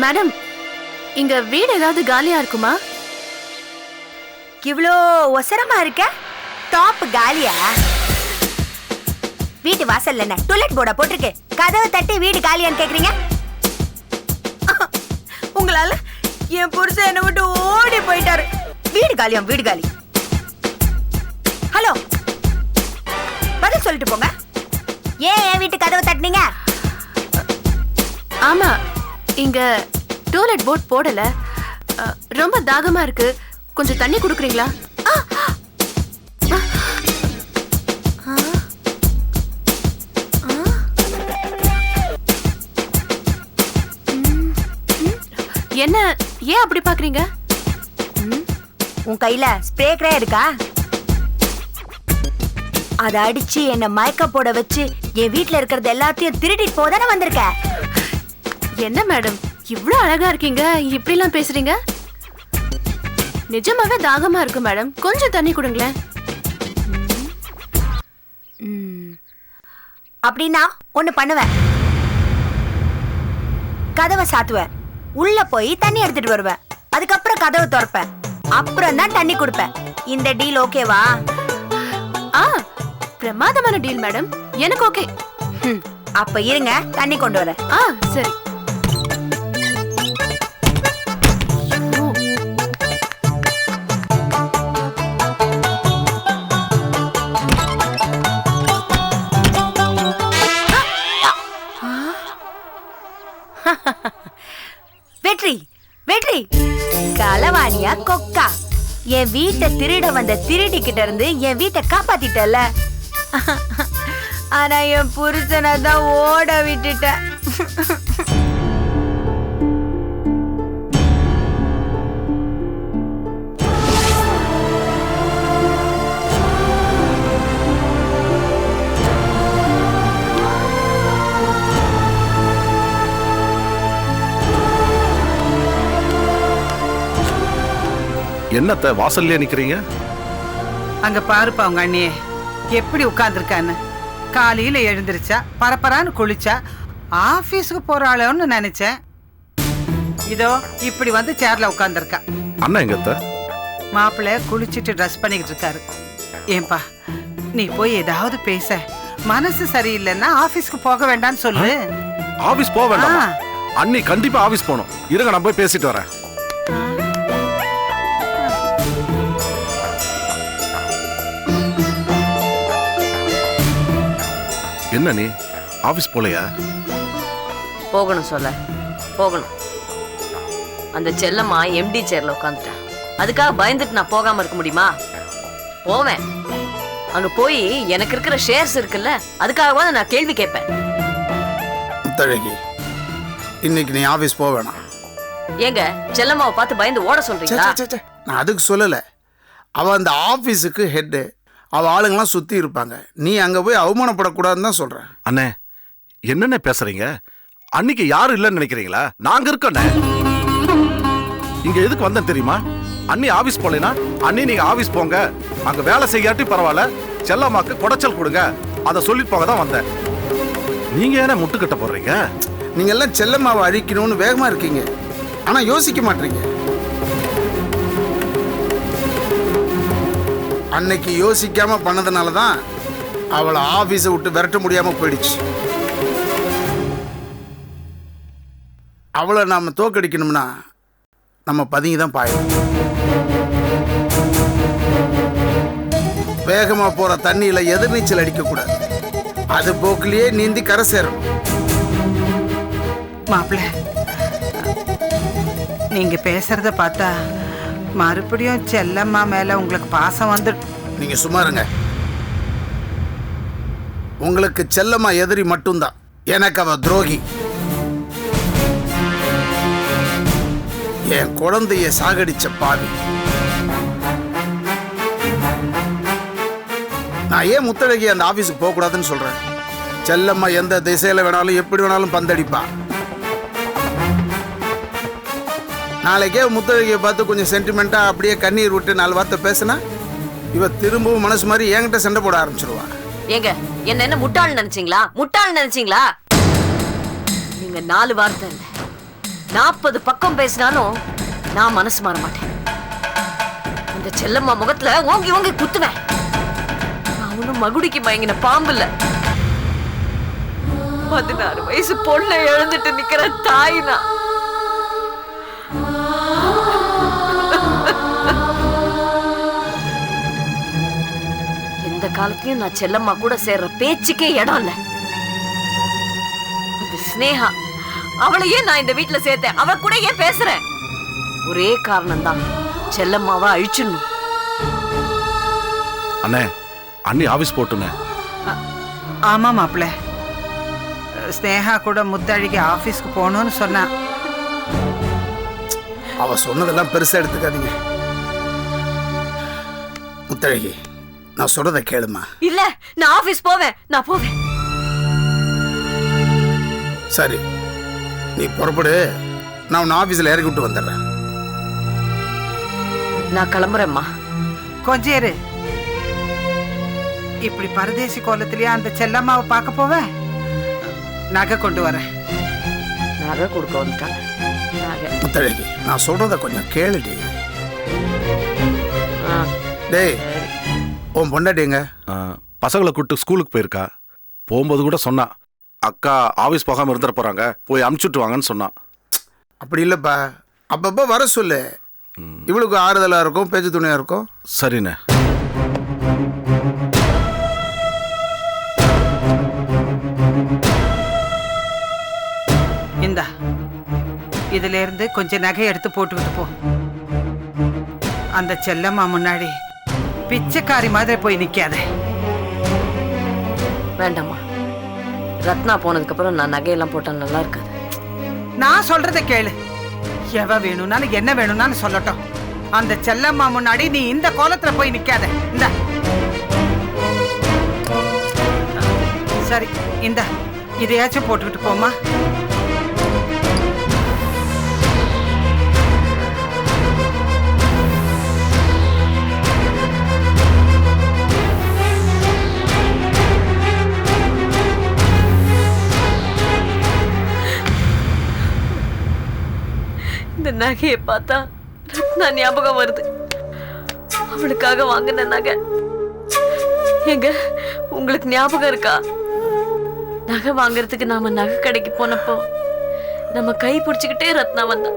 மேடம், இங்க வீடு ஏதாவது காலியா இருக்குமா? இவ்ளோ ஒசரமா இருக்க? டாப் காலியா? வீட்டு வாசல்ல என்ன டாய்லெட் போர்டா போட்டிருக்கு? கதவை தட்டி வீடு காலியான்னு கேக்குறீங்க? உங்களால என் புருஷன் என்னை விட்டு ஓடி போயிட்டாரு. வீடு காலியாம், வீடு காலி. ஹலோ, பதில் சொல்லிட்டு போங்க. ஏன் என் வீட்டு கதவை தட்டினீங்க? ஆமா, இங்க டாய்லெட் போர்ட் போடல. ரொம்ப தாகமா இருக்கு, கொஞ்சம் தண்ணி குடுக்குறீங்களா? என்ன, ஏன் அப்படி பாக்குறீங்க? உன் கையில ஸ்ப்ரே கிரே இருக்கா? அத அடிச்சு என்ன மயக்க போட வச்சு என் வீட்டுல இருக்கிறது எல்லாத்தையும் திருடிட்டு போதானே வந்திருக்க. என்ன மேடம், இவ்ளோ அழகா இருக்கீங்க, இப்படி எல்லாம் பேசுறீங்க? நிஜமாவே தாகமா இருக்கு மேடம், கொஞ்சம் தண்ணி கொடுங்களேன். அப்படின்னா ஒண்ணு பண்ணுவேன். கதவை சாத்துவேன், உள்ள போய் தண்ணி எடுத்துட்டு வருவேன், அதுக்கப்புறம் கதவை திறப்பேன், அப்புறம் தான் தண்ணி கொடுப்பேன். இந்த டீல் ஓகேவா? ஆ பிரமாதமான டீல் மேடம், எனக்கு ஓகே. அப்ப இருங்க, தண்ணி கொண்டு வரேன். ஆ சரி. வெற்றி வெற்றி, களவாணியா கொக்கா? என் வீட்டை திருட வந்த திருடி கிட்ட இருந்து என் வீட்டை காப்பாத்திட்டல. ஆனா என் புருஷனை தான் ஓட விட்டுட்டேன். என்னத்த வாசல்லே நிக்கிறீங்க? அங்க பாருப்பா உங்க அண்ணியே எப்படி உட்கார்ந்துருக்கான்னு. காலையில எழுந்திருச்சா பரபரான்னு குளிச்சா ஆபீஸுக்கு போறாளோன்னு நினைச்சேன். இதோ இப்படி வந்து சேர்ல உட்கார்ந்துருக்கா. அண்ணா எங்கத்த? மாப்பிள்ளை குளிச்சுட்டு ட்ரெஸ் பண்ணிக்கிட்டு இருக்காரு. ஏன்பா நீ போய் ஏதாவது பேச, மனசு சரியில்லைன்னா ஆபீஸ்க்கு போக வேண்டாம்னு சொல்லு. ஆபீஸ் போக வேண்டாம். அண்ணி கண்டிப்பா ஆபீஸ் போகணும். இருங்க நான் போய் பேசிட்டு வரேன். என்ன நீ ஆபீஸ் போலையா? போகணும் சொல்ல போகணும். அந்த செல்லம்மா எம்டி சேர்ல உட்காந்துட்டா. அதுக்காக பயந்துட்டு நான் போகாம இருக்க முடியுமா? போவேன். அங்க போய் எனக்கு இருக்கிற ஷேர்ஸ் இருக்குல்ல, அதுக்காக நான் கேள்வி கேட்பேன். முத்தழகி, இன்னைக்கு நீ ஆபீஸ் போக வேணாம். ஏங்க செல்லம்மாவை பார்த்து பயந்து ஓட சொல்றீங்களா? நான் அதுக்கு சொல்லல. அவ அந்த ஆபீஸுக்கு ஹெட். அவ ஆளுங்கெல்லாம் சுத்தி இருப்பாங்க. நீ அங்க போய் அவமானப்படக்கூடாதுன்னு தான் சொல்றேன். அண்ணே என்னென்ன பேசுறீங்க? அன்னைக்கு யாரும் இல்லைன்னு நினைக்கிறீங்களா? நாங்க இருக்கோண்ணே. இங்க எதுக்கு வந்தேன் தெரியுமா? அண்ணி ஆபீஸ் போலேனா அண்ணி நீங்க ஆபீஸ் போங்க, அங்க வேலை செய்யாட்டி பரவாயில்ல, செல்லம்மாக்கு குடைச்சல் கொடுங்க, அதை சொல்லிட்டு போக தான் வந்தேன். நீங்க ஏன்னா முட்டுக்கட்ட போடுறீங்க? நீங்க எல்லாம் செல்லம்மாவை அழிக்கணும்னு வேகமா இருக்கீங்க, ஆனா யோசிக்க மாட்டீங்க. அன்னைக்கு யோசிக்காம பண்ணதுனால தான் அவளை ஆபீஸை விட்டு விரட்ட முடியாம போயிடுச்சு. அவளை நாம தோக்கடிக்கணும்னா நம்ம பதுங்கி தான் பாயணும். வேகமா போற தண்ணியில எதிர்நீச்சல் அடிக்க கூடாது. அது போக்கிலேயே நீந்தி கரை சேரணும். மாப்பிள்ள நீங்க பேசுறத பார்த்தா மறுபடியும் செல்லம்மா மேல உங்களுக்கு பாசம் வந்து. நீங்க சும்மா இருங்க. உங்களுக்கு செல்லம்மா எதிரி மட்டும்தான், எனக்கு அவ துரோகி. என் குழந்தைய சாகடிச்ச பாவி. நான் ஏன் முத்தழகி அந்த ஆபீஸுக்கு போக கூடாதுன்னு சொல்றேன்? செல்லம்மா எந்த திசையில வேணாலும் எப்படி வேணாலும் பந்தடிப்பா. நாளைக்கே முத்தழகியை பார்த்து கொஞ்சம் சென்டிமெண்டா அப்படியே கண்ணீர் விட்டு 4 வார்த்தை பேசினா இவ திரும்பவும் மனசு மாதிரி என்கிட்ட சண்டை போட ஆரம்பிச்சிருவா. ஏங்க என்ன முட்டாள் நினைச்சீங்களா? முட்டாள் நினைச்சீங்களா? நீங்க 4 வார்த்தை இல்ல 40 பக்கம் பேசினாலும் நான் மனசு மாற மாட்டேன். இந்த செல்லம்மா முகத்துல ஓங்கி ஓங்கி குத்துவேன். நான் ஒன்னும் மகுடிக்கு மயங்கின பாம்பு இல்ல. 16 வயசு பொண்ணை எழுந்துட்டு நிக்கிற தாய்னா. எந்த காலத்திலயும் நான் செல்லம்மா கூட சேர்ற பேச்சுக்கே இடம் இல்ல. அது ஸ்னேகா, அவளையே நான் இந்த வீட்டுல சேர்த்தேன். அவ கூட ஏன் பேசுறேன்? ஒரே காரணம் தான், செல்லம்மாவை அழிச்சிடணும். அண்ணே அண்ணி ஆபீஸ் போட்டுனே. ஆமா மாப்பிள்ள, ஸ்னேகா கூட முத்தழகி ஆபீஸ்க்கு போகணும்னு சொன்னா. அவ சொன்னதெல்லாம் பெருசா எடுத்துக்காதீங்க. முத்தழகி, நான் சொல்றத கேளுமா. இல்ல, நான் ஆபீஸ் போவேன். நான் போவேன். சரி, நீ புறப்படு. நான் உன்னை ஆபீஸ்ல இறக்கி விட்டு வந்துடுறேன். நான் கிளம்புறேம்மா. கொஞ்சம் இரு. இப்படி பரதேசி கோலத்திலேயே அந்த செல்லம்மாவை பார்க்க போவேன். நகை கொண்டு வரேன். நகை கொடுக்க வந்துட்டாங்க. முத்தழகி, நான் சொல்றத கொஞ்சம் கேளுடி. டேய் உன் பொண்டாட்டிங்க பசங்களை கூப்பிட்டு ஸ்கூலுக்கு போயிருக்கா. போகும்போது கூட சொன்னா, அக்கா ஆஃபீஸ் போகாமல் இருந்துட போகிறாங்க, போய் அமுச்சுட்டு வாங்கன்னு சொன்னான். அப்படி இல்லைப்பா, அப்பப்போ வர சொல்லு. இவளுக்கு ஆறுதலாக இருக்கும், பேச்சு துணையாக இருக்கும். சரிண்ணே. இந்தா இதுல இருந்து கொஞ்சம் நகை எடுத்து போட்டுக்கிட்டு போ. அந்த செல்லம்மா முன்னாடி பிச்சைக்காரி மாதிரி போய் நிக்காத. வேண்டாம்மா, ரத்னா போனதுக்கு அப்புறம் நான் நகையெல்லாம் போட்டா நல்லா இருக்காது. நான் சொல்றத கேளு. எவ வேணும்னாலும் என்ன வேணும்னாலும் சொல்லட்டும். அந்த செல்லம்மா முன்னாடி நீ இந்த கோலத்துல போய் நிக்காத. இந்த சரி, இந்த இதையாச்சும் போட்டுக்கிட்டு போமா. இந்த நகையை பார்த்தா ரத்னா ஞாபகம் வருது. அவளுக்காக வாங்கின நகை. எங்க உங்களுக்கு ஞாபகம் இருக்கா? நகை வாங்குறதுக்கு நாம நகை கடைக்கு போனப்போ நம்ம கை பிடிச்சுக்கிட்டே ரத்னா வந்தா.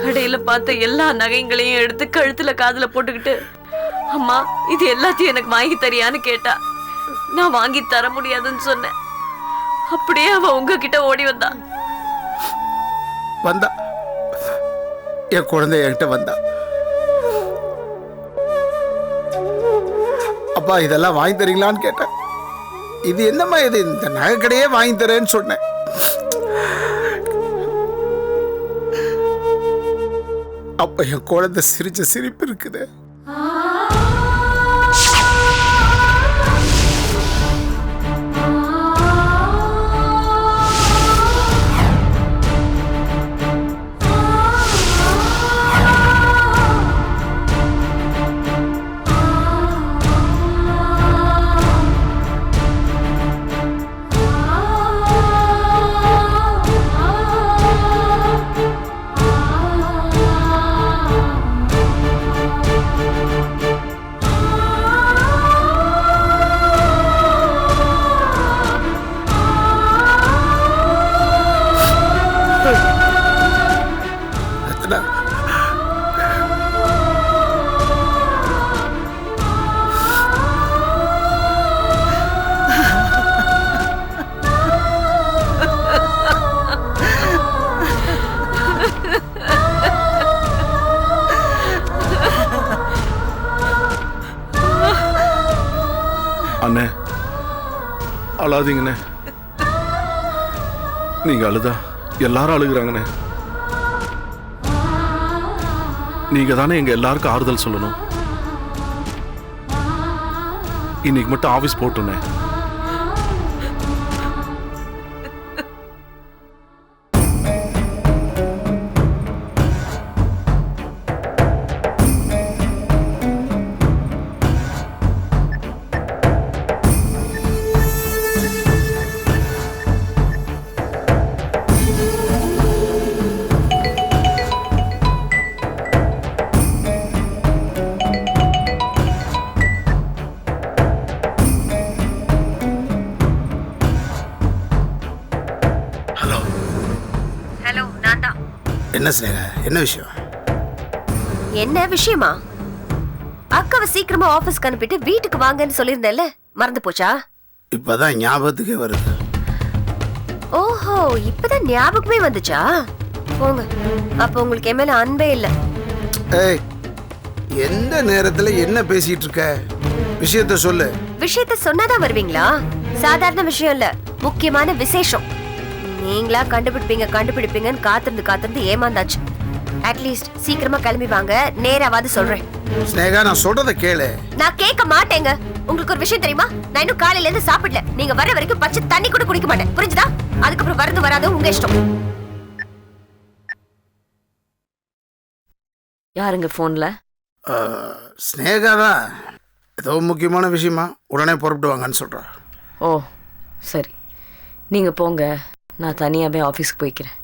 கடையில பார்த்த எல்லா நகைங்களையும் எடுத்து கழுத்துல காதுல போட்டுக்கிட்டு, அம்மா இது எல்லாத்தையும் எனக்கு வாங்கி தரியான்னு கேட்டா. நான் வாங்கி தர முடியாதுன்னு சொன்னேன். அப்படியே அவ உங்ககிட்ட ஓடி வந்தா. என் குழந்தை என்கிட்ட வந்தா. அப்பா இதெல்லாம் வாங்கி தரீங்களான்னு கேட்டேன். இது என்னம்மா இது, இந்த நகை கடையே வாங்கி தரேன்னு சொன்னேன். அப்ப என் குழந்தை சிரிச்ச சிரிப்பு இருக்குது. அண்ணே அழாதீங்கண்ணே. நீங்க அழுதா எல்லாரும் அழுகுறாங்கண்ணே. நீங்க தானே எங்க எல்லாருக்கும் ஆறுதல் சொல்லணும். இன்னைக்கு மட்டும் ஆபீஸ் போட்டுனே. என்ன ஸ்னேகா, என்ன விஷயம்? என்ன விஷயமா? அக்காவை சீக்கிரமா ஆபீஸ்க்கு அனுப்பிட்டு வீட்டுக்கு வாங்கன்னு சொல்லியிருந்தேன்ல, மறந்து போச்சா? இப்பதான் ஞாபகத்துக்கே வருது. ஓஹோ, இப்பதான் ஞாபகமே வந்துச்சா? போங்க, அப்ப உங்களுக்கு என் மேல அன்பே இல்ல. ஏய், எந்த நேரத்துல என்ன பேசிட்டு இருக்க? விஷயத்த சொல்லு. விஷயத்த சொன்னாதான் வருவீங்களா? சாதாரண விஷயம் இல்ல, முக்கியமான விசேஷம். நீங்களா கண்டுபிடிப்பீங்கன்னு காத்திருந்து ஏமாந்தாச்சு. அட்லீஸ்ட் சீக்கிரமா கிளம்பி வாங்க, நேராவது சொல்றேன். ஸ்னேகா, நான் சொல்றத கேளு. நான் கேட்க மாட்டேங்க. உங்களுக்கு ஒரு விஷயம் தெரியுமா? நான் இன்னும் காலையில இருந்து சாப்பிடல. நீங்க வர வரைக்கும் பச்சை தண்ணி கூட குடிக்க மாட்டேன், புரிஞ்சுதா? அதுக்கப்புறம் வரது வராது உங்க இஷ்டம். யாருங்க போன்ல? ஸ்னேகா தான். ஏதோ முக்கியமான விஷயமா உடனே புறப்பட்டு வாங்கன்னு சொல்றா. ஓ சரி, நீங்க போங்க, நான் தனியாவே ஆபீஸ்க்கு போய்க்கிறேன்.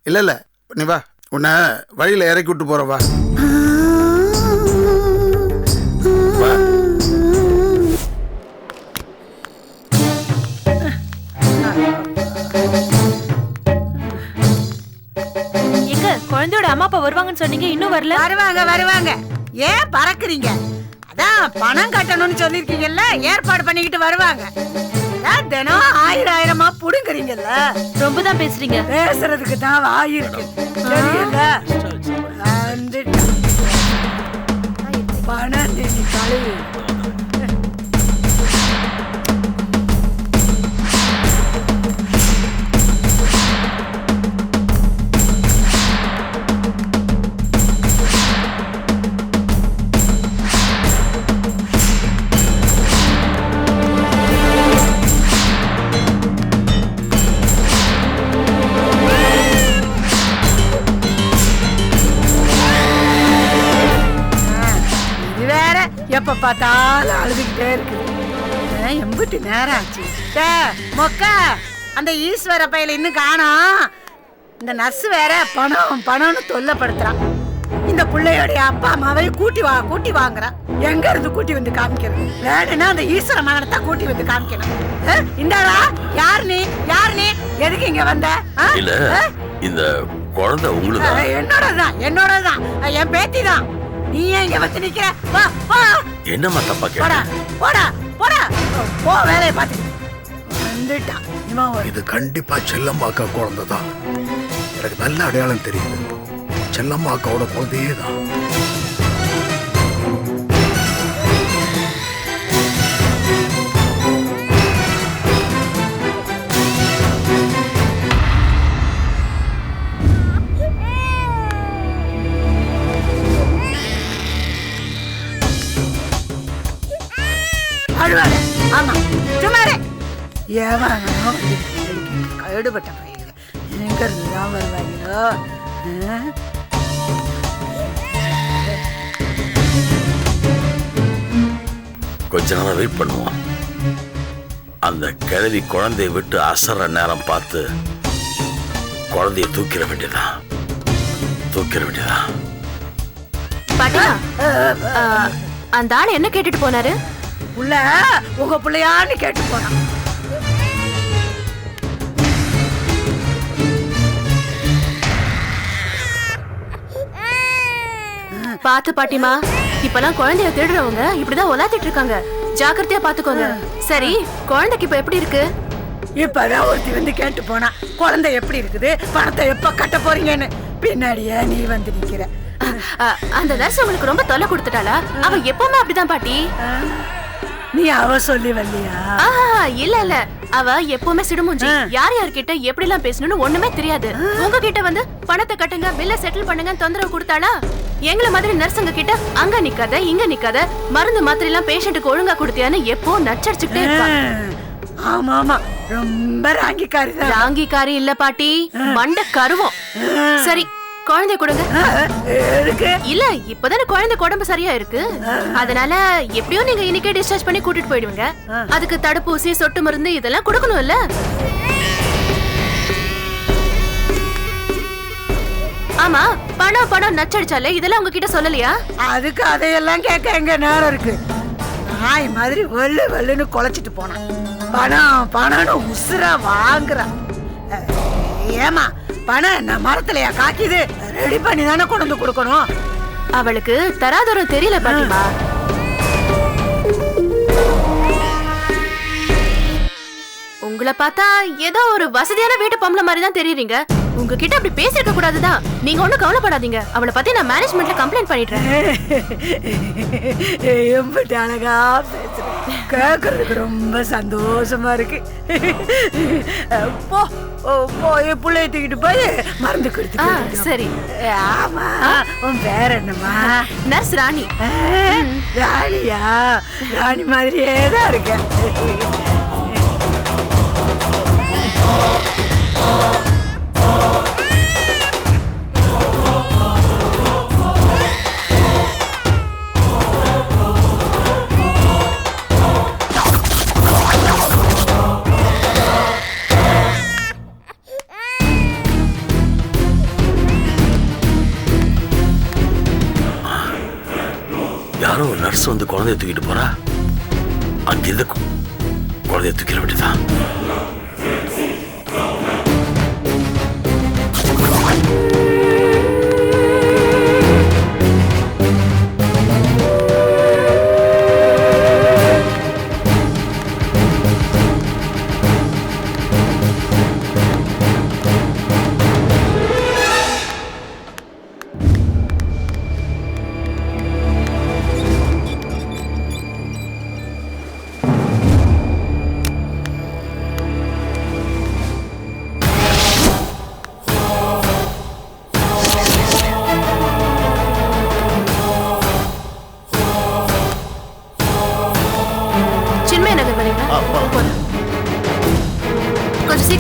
இல்ல நீ வா, உன்னை வழியில இறக்கி விட்டு போறவா. எங்க குழந்தையோட அம்மா அப்பா வருவாங்கன்னு சொன்னீங்க, இன்னும் வரல? வருவாங்க வருவாங்க. ஏன் பறக்குறீங்க? அதான் பணம் கட்டணும்னு சொல்லிருக்கீங்கல்ல, ஏற்பாடு பண்ணிக்கிட்டு வருவாங்க. தினம் 1000 புடுங்குறீங்கல்ல. ரொம்ப தான் பேசுறீங்க. பேசுறதுக்கு தான் வாய் இருக்கு தெரியல. பணம் நீ கழுவு. எப்ப பார்த்தாலும் அழுதுகிட்டே இருக்குது. எம்பிட்டு நேரம் ஆச்சு. மொக்கா அந்த ஈஸ்வர பையில இன்னும் காணோம். இந்த நர்ஸ் வேற பணம் பணம்னு தொல்லப்படுத்துறான். இந்த பிள்ளையோடைய அப்பா அம்மாவை கூட்டி வாங்குறான். எங்க இருந்து கூட்டி வந்து காமிக்கிறது? வேணும்னா அந்த ஈஸ்வர மகனத்தை கூட்டி வந்து காமிக்கணும். இந்தாடா, யார் நீ எதுக்கு இங்க வந்த? இல்ல, இந்த குழந்தை உங்களுக்கு என்னோடதான், என் பேத்தி தான். நீ ஏன் இங்க வந்து நிக்கிற? வா வா. என்னம்மா தப்பா போடா போடா போடா, போ வேலையை பார்த்து. வந்துட்டான் இவன். இது கண்டிப்பா செல்லம்மாக்கா குழந்தை தான். எனக்கு நல்ல அடையாளம் தெரியுது. செல்லம்மாக்காவோட குழந்தையே தான். ஆமா சும்மாரே. கைடுபட்ட பையன் எங்க இருந்துதான் வருவாங்களோ. கொஞ்ச நேரம் வெயிட் பண்ணுவோம். அந்த கிழவி குழந்தைய விட்டு அசற நேரம் பார்த்து குழந்தைய தூக்கிட வேண்டியதான். பாட்டியா, அந்த ஆள் என்ன கேட்டுட்டு போனாரு? புள்ள உங்க பிள்ளையான்னு கேட்டு போனான். பாத்து பாட்டிமா, இப்பெல்லாம் குழந்தைய தேடுறவங்க இப்படிதான் உலாத்திட்டு இருக்காங்க. ஜாக்கிரதையா பாத்துக்கோங்க. சரி, குழந்தைக்கு இப்ப எப்படி இருக்கு? இப்பதான் ஒருத்தி வந்து கேட்டு போனா, குழந்தை எப்படி இருக்குது, பணத்தை எப்ப கட்ட போறீங்கன்னு. பின்னாடியே நீ வந்து நிக்கிற. அந்த நர்ஸ் உங்களுக்கு ரொம்ப தொல்லை கொடுத்துட்டாளா? அவ எப்பவுமே அப்படிதான் பாட்டி. நீ அவ சொல்லி வரலையா? இல்ல, அவ எப்பவுமே சிடுமூஞ்சி. யார்கிட்ட எப்படி எல்லாம் பேசணும்னு ஒண்ணுமே தெரியாது. உங்ககிட்ட வந்து பணத்தை கட்டுங்க, பில்ல செட்டில் பண்ணுங்க தொந்தரவு கொடுத்தாளா? எங்களை மாதிரி நர்ஸுங்க கிட்ட அங்க நிக்காத இங்க நிக்காத, மருந்து மாத்திரை எல்லாம் பேஷண்ட்டுக்கு ஒழுங்கா கொடுத்தியான்னு எப்போ நச்சரிச்சுக்கிட்டே இருக்கா. ஆமா, ரொம்ப ராங்கிக்காரி இல்ல பாட்டி, மண்ட கருவம். சரி, குழந்தை கொடுங்க. இல்ல, இப்பதானே குழந்தை உடம்பு சரியா இருக்கு. அதனால எப்படியோ நீங்க இன்னைக்கே டிஸ்சார்ஜ் பண்ணி கூட்டிட்டு போயிடுவீங்க. அதுக்கு தடுப்பூசி, சொட்டு மருந்து இதெல்லாம் கொடுக்கணும் இல்ல? ஆமா, பணம் நச்சடிச்சாலே இதெல்லாம் உங்ககிட்ட சொல்லலையா? அதுக்கு அதையெல்லாம் கேட்க எங்க நேரம் இருக்கு? நாய் மாதிரி வெள்ளுன்னு குலைச்சிட்டு போனான். பணம்னு உசுரா வாங்குறான். ஏமா, பணம் என்ன மரத்துலயா காக்கிது? ரெடி பண்ணி தானே கொண்டு வந்து கொடுக்கணும். அவளுக்கு தராதரம் தெரியல பாட்டிமா. உங்களை பார்த்தா ஏதோ ஒரு வசதியான வீட்டு பொம்பளை மாதிரி தான் தெரியுறீங்க. உங்ககிட்ட அப்படி பேசிருக்க கூடாதுதான். நீங்க ஒண்ணும் கவலைப்படாதீங்க. அவளை பத்தி நான் மேனேஜ்மெண்ட்ல கம்ப்ளைண்ட் பண்ணிடுறேன். எம்பிட்டு அழகா பேசுறேன், கேக்குறதுக்கு ரொம்ப சந்தோஷமா இருக்கு. போய் பிள்ளைய தூக்கிட்டு போய் மருந்து கொடுத்து. சரி. ஆமா, உன் பேர் என்னம்மா? நர்ஸ் ராணி. ராணியா? ராணி மாதிரியே தான் இருக்கேன். யாரோ ஒரு நர்ஸ் வந்து குழந்தைய தூக்கிட்டு போறா. அங்கிருந்து குழந்தைய தூக்கிட வேண்டியதான்.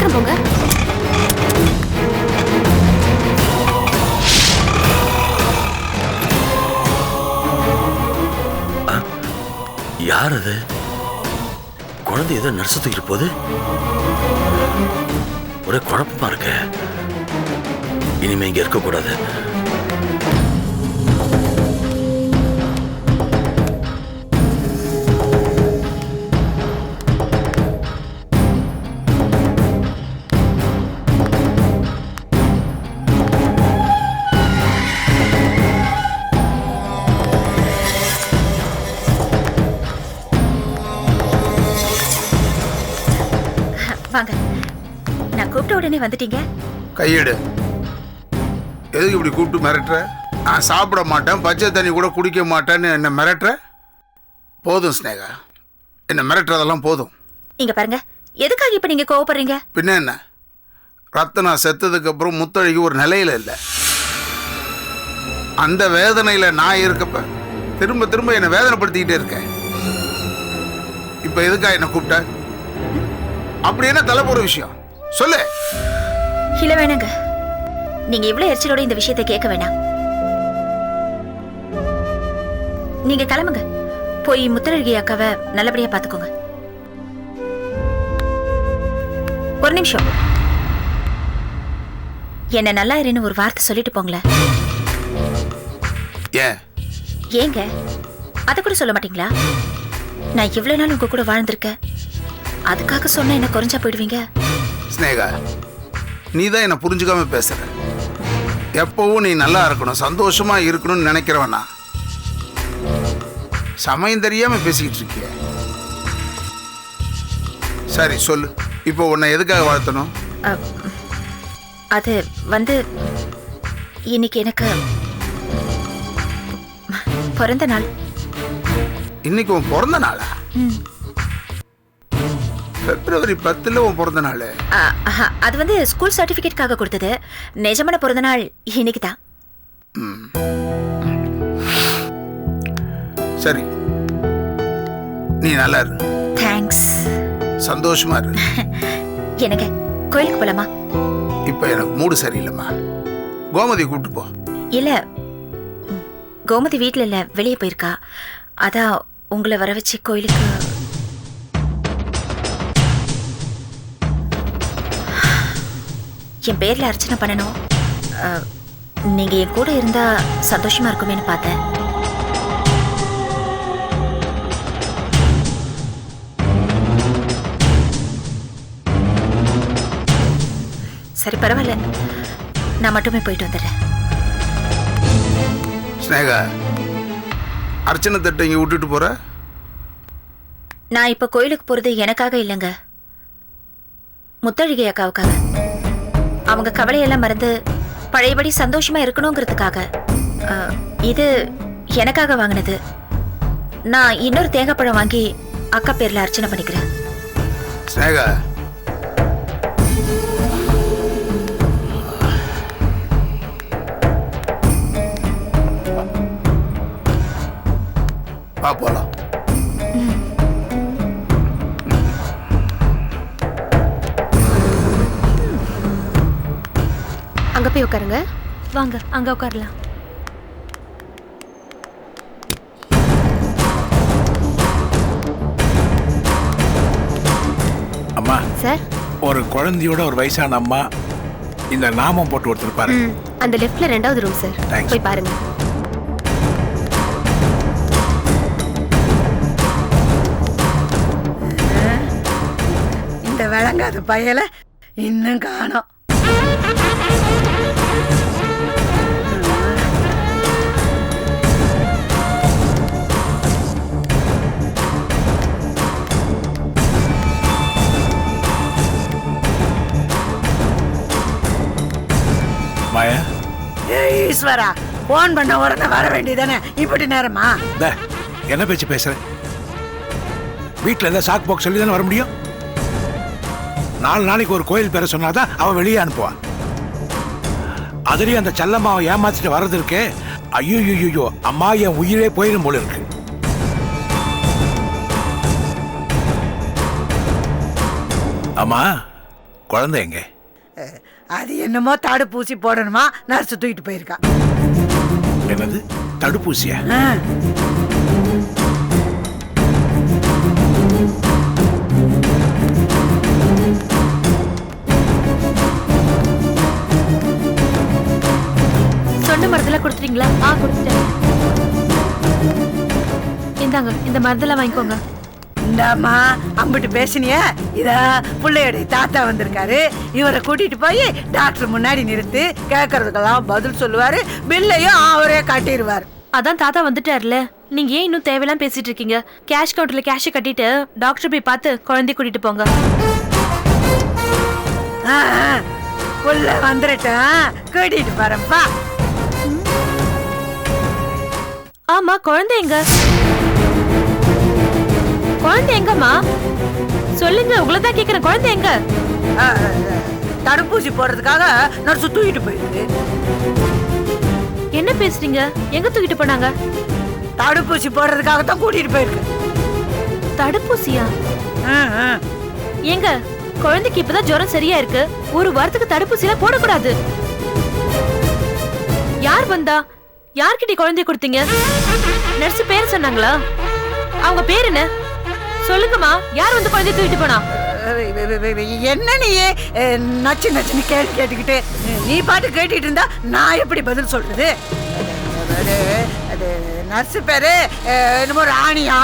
சீக்கிரம் போங்க. யார் அது? குழந்தை ஏதோ நர்ஸ் தூக்கிட்டு போகுது. ஒரே குழப்பமா இருக்க. இனிமே இங்க இருக்க கூடாது. வாங்க. நான் கூப்பிட்ட உடனே வந்துட்டீங்க. கையெடு. எதுக்கு இப்படி கூப்பிட்டு மிரட்டுற? நான் சாப்பிட மாட்டேன், பச்சை தண்ணி கூட குடிக்க மாட்டேன்னு என்ன மிரட்டுற? போதும் ஸ்னேகா, என்ன மிரட்டுறதெல்லாம் போதும். இங்க பாருங்க, எதுக்காக இப்ப நீங்க கோவப்படுறீங்க? பின்ன என்ன, ரத்தனா செத்ததுக்கு அப்புறம் முத்தழகி ஒரு நிலையில இல்லை. அந்த வேதனையில நான் இருக்கப்ப திரும்ப திரும்ப என்னை வேதனைப்படுத்திக்கிட்டே இருக்கேன். இப்ப எதுக்கா என்ன கூப்பிட்ட? அப்படி என்ன தலை போற விஷயம் சொல்லு. இல்ல வேணாங்க, நீங்க இவ்வளவு எரிச்சலோட இந்த விஷயத்தை கேட்க வேணாம். நீங்க கிளம்புங்க, போய் முத்தழகி அக்காவை நல்லபடியா பாத்துக்கோங்க. ஒரு நிமிஷம், என்ன நல்லா இருன்னு ஒரு வார்த்தை சொல்லிட்டு போங்களேன். ஏங்க அத கூட சொல்ல மாட்டீங்களா? நான் இவ்வளவு நாள் உங்க கூட வாழ்ந்திருக்கேன், அதுக்காக சொன்ன என்ன குறைஞ்சா போயிடுவீங்க? ஸ்னேகா, நீ தான் என்ன புரிஞ்சுக்காம பேசுற. எப்பவும் நீ நல்லா இருக்கணும், சந்தோஷமா இருக்கணும்னு நினைக்கிறவனா சமயம் தெரியாம பேசிக்கிட்டு இருக்கிய. சரி சொல்லு, இப்போ உன்னை எதுக்காக வாழ்த்தணும்? அது வந்து இன்னைக்கு எனக்கு பிறந்த நாள். இன்னைக்கு உன் பிறந்த நாளா? பிப்ரவரி 10 உன் பிறந்த நாள்? அது வந்து ஸ்கூல் சர்டிபிகேட்காக கொடுத்தது. நிஜமான பிறந்த நாள் இன்னைக்கு தான். சரி, நீ நல்லா இரு. தேங்க்ஸ். சந்தோஷமா இரு. எனக்கு கோயிலுக்கு போலாமா? இப்ப எனக்கு மூடு சரியில்லைம்மா, கோமதி கூப்பிட்டு போ. இல்ல, கோமதி வீட்டுல இல்ல, வெளியே போயிருக்கா. அதான் உங்களை வர வச்சு கோயிலுக்கு. என் பேர்ல அர்ச்சனை பண்ணணும். நீங்க என் கூட இருந்தா சந்தோஷமா இருக்குமேன்னு பார்த்தேன். சரி பரவாயில்ல, நான் மட்டுமே போயிட்டு வந்துடுறேன். ஸ்னேகா, அர்ச்சனை தட்டை இங்க விட்டுட்டு போற? நான் இப்ப கோயிலுக்கு போறது எனக்காக இல்லைங்க, முத்தழகி அக்காவுக்காக. அவங்க கவலையெல்லாம் மறந்து பழையபடி சந்தோஷமா இருக்கணுங்கிறதுக்காக. இது எனக்காக வாங்கினது. நான் இன்னொரு தேங்காய் பழம் வாங்கி அக்கா பேர்ல அர்ச்சனை பண்ணிக்கிறேன். ஸ்னேகா, வா போலாம். அங்க போய் உட்காருங்க. வாங்க அங்க உட்காரலாம். அம்மா சார், ஒரு குழந்தையோட ஒரு வயசான அம்மா இந்த நாமம் போட்டு ஒருத்தர் பாருங்க. அந்த லெஃப்ட்ல 2வது ரூம் சார், Thanks. போய் பாருங்க. இந்த விளங்காத பயல இன்னும் காணோம். மாயா, ஈஸ்வரா, போன் பண்ண உடனே வர வேண்டியதானே, இப்படி நேரமா? என்ன பேச்சு பேசுற? வீட்டுல இருந்தா சாக்கு போக்கு சொல்லி தானே வர முடியும். 4 நாளைக்கு ஒரு கோயில் பேர சொன்னாதான் அவன் வெளியே அனுப்புவான். அதுலயும் அந்த செல்லம்மாவை ஏமாத்திட்டு வர்றது இருக்கே, ஐயோ அம்மா, என் உயிரே போயிடும் போல இருக்கு. ஆமா, குழந்தை எங்க? அது என்னமோ தடுப்பூசி போடணுமா, நர்ஸ் தூக்கிட்டு போயிருக்கா. என்னது தடுப்பூசியா? சொன்ன மருந்தெல்லாம் கொடுத்துட்டீங்களா? கொடுத்துட்டேன். இந்தாங்க, இந்த மருந்தெல்லாம் வாங்கிக்கோங்க. இந்தாம்மா, அம்பிட்டு பேசினியா? இதா பிள்ளையோடைய தாத்தா வந்திருக்காரு. இவரை கூட்டிட்டு போய் டாக்டர் முன்னாடி நிறுத்து, கேட்கறதுக்கெல்லாம் பதில் சொல்லுவாரு, பில்லையும் அவரே காட்டிடுவார். அதான் தாத்தா வந்துட்டாருல, நீங்க ஏன் இன்னும் தேவையெல்லாம் பேசிட்டு இருக்கீங்க? கேஷ் கவுண்டர்ல கேஷை கட்டிட்டு டாக்டர் போய் பார்த்து குழந்தைய கூட்டிட்டு போங்க. புள்ள வந்துட்டேன், கூட்டிட்டு போறப்பா. ஆமா, குழந்தை எங்க? குழந்தை எங்கம்மா? சொல்லுங்க, உங்களதான் கேக்குறேன். குழந்தை எங்க? தடுப்பூசி போடுறதுக்காக நர்ஸ் தூக்கிட்டு போயிருக்கு. என்ன பேசுறீங்க? எங்க தூக்கிட்டு போனாங்க? தடுப்பூசி போடுறதுக்காக தான் கூட்டிட்டு போயிருக்கு. தடுப்பூசியா? எங்க குழந்தைக்கு இப்பதான் ஜுரம் சரியா இருக்கு. ஒரு வாரத்துக்கு தடுப்பூசியில போடக்கூடாது. யார் வந்தா? யார்கிட்ட குழந்தைய கொடுத்தீங்க? நர்ஸ் பேர் சொன்னாங்களா? அவங்க பேர் என்ன? சொல்லுங்கம்மா, யார் வந்து குழந்தைய தூக்கிட்டு போனா? என்ன நீ நச்சு நச்சுன்னு கேள்வி கேட்டுக்கிட்டு நீ பாட்டு கேட்டுட்டு இருந்தா நான் எப்படி பதில் சொல்றது? அது நர்ஸ் பேரு என்னமோ ராணியா,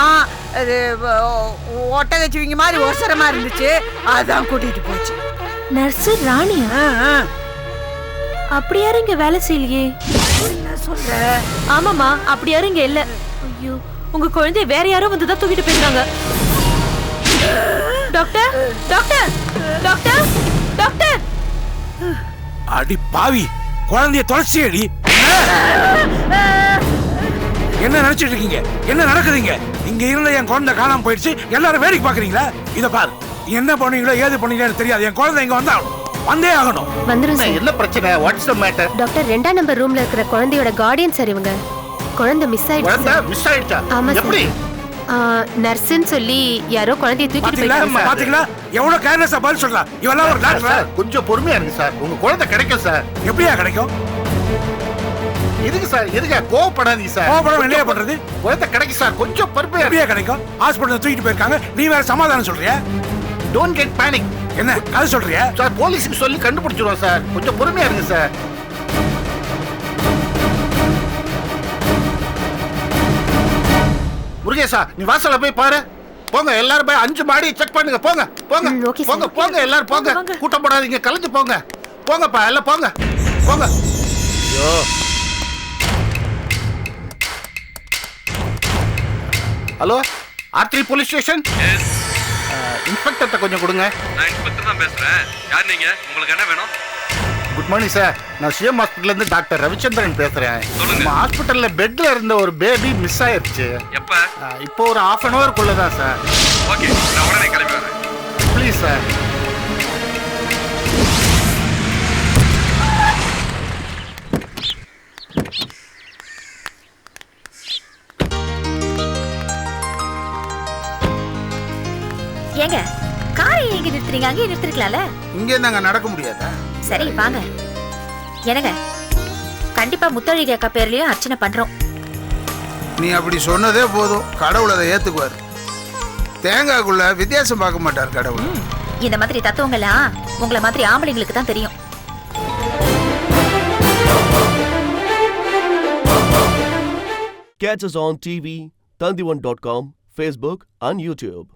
அது ஒட்டகச்சிவிங்க மாதிரி ஒசரமா இருந்துச்சு, அதான் கூட்டிட்டு போச்சு. நர்ஸ் ராணியா? அப்படி யாரும் இங்க வேலை செய்யலையே. என்ன சொல்ற? ஆமாமா, அப்படி யாரும் இங்க இல்ல. ஐயோ, உங்க குழந்தைய வேற யாரோ வந்துதான் தூக்கிட்டு போயிருக்காங்க. Doctor, doctor, doctor, doctor! அடி பாவி, குழந்தைய தொலைச்சியடி. என்ன நினைச்சிட்டு இருக்கீங்க? என்ன நடக்குதுங்க? இங்க இருந்த என் குழந்தை காணாம போயிடுச்சு, எல்லாரும் வேடிக்கை பாக்குறீங்களா? இத பாரு, என்ன பண்ணீங்களோ ஏது பண்ணீங்களோ தெரியாது, என் குழந்தை இங்க வந்தே ஆகணும். வந்துரும். என்ன பிரச்சனை? What's the matter? டாக்டர், 2ஆம் நம்பர் ரூம்ல இருக்கிற குழந்தையோட கார்டியன் சார் இவங்க. குழந்தை மிஸ் ஆயிடுச்சு. குழந்தை மிஸ் ஆயிடுச்சா? எப்படி? நர்ஸ்ன்னு சொல்லி யாரோ குழந்தையை தூக்கிட்டு போயிட்டாங்க. பாத்தீங்களா எவ்வளவு கேர்லெஸ்ஸா பதில் சொல்லலாம். இவெல்லாம் ஒரு டாக்டர். கொஞ்சம் பொறுமையா இருங்க சார், உங்க குழந்தை கிடைக்கும் சார். எப்படியா கிடைக்கும்? இதுக்கு சார், இதுக்கு கோவப்படாதீங்க சார். கோவப்படாம என்ன பண்றது? குழந்தை கிடைக்கும் சார், கொஞ்சம் பொறுமையா. எப்படியா கிடைக்கும்? ஹாஸ்பிடல்ல தூக்கிட்டு போயிருக்காங்க, நீ வேற சமாதானம் சொல்றியா? Don't get panic. என்ன அது சொல்றியா? சார், போலீஸ்க்கு சொல்லி கண்டுபிடிச்சிருவோம் சார், கொஞ்சம் பொறுமையா இருங்க சார். முருகேசா, நீ வாசல்ல போய் பாரு. போங்க, எல்லாரும் போய் 5 மாடி செக் பண்ணுங்க. போங்க போங்க போங்க போங்க, எல்லாரும் போங்க. கூட்டம் போடாதீங்க, கலந்து போங்க. போங்கப்பா, எல்லாம் போங்க போங்க. ஐயோ, ஹலோ, R3 போலீஸ் ஸ்டேஷன். இன்ஸ்பெக்டர்ட்ட கொஞ்சம் கொடுங்க. நான் இன்ஸ்பெக்டர் தான் பேசுறேன். யார் நீங்க? உங்களுக்கு என்ன வேணும்? குட் மார்னிங் சார், நான் சிஎம் ஹாஸ்பிட்டல்ல இருந்து டாக்டர் ரவிச்சந்திரன் பேசுறேன். நம்ம ஹாஸ்பிட்டல்ல பெட்ல இருந்த ஒரு பேபி மிஸ் ஆயிருச்சு. எப்ப? இப்போ ஒரு 1/2 an hour தான் சார். ஓகே, நான் உடனே கிளம்பி வரேன். Please sir. ஏங்க, காரை எங்க நிறுத்துறீங்க? அங்கே நிறுத்திருக்கலாம்ல. இங்கே நாங்க நடக்க முடியாதா? சரி வாங்க. என்னங்க, கண்டிப்பா முத்தழகி அக்கா பேர்லயும் அர்ச்சனை பண்றோம். நீ அப்படி சொன்னதே போதும், கடவுள் அதை ஏத்துக்குவார். தேங்காய்க்குள்ள வித்தியாசம் பார்க்க மாட்டார் கடவுள். இந்த மாதிரி தத்துவங்கள்லாம் உங்களை மாதிரி ஆம்பளைங்களுக்கு தான் தெரியும். Catch us on TV, Tandivan.com, Facebook and YouTube.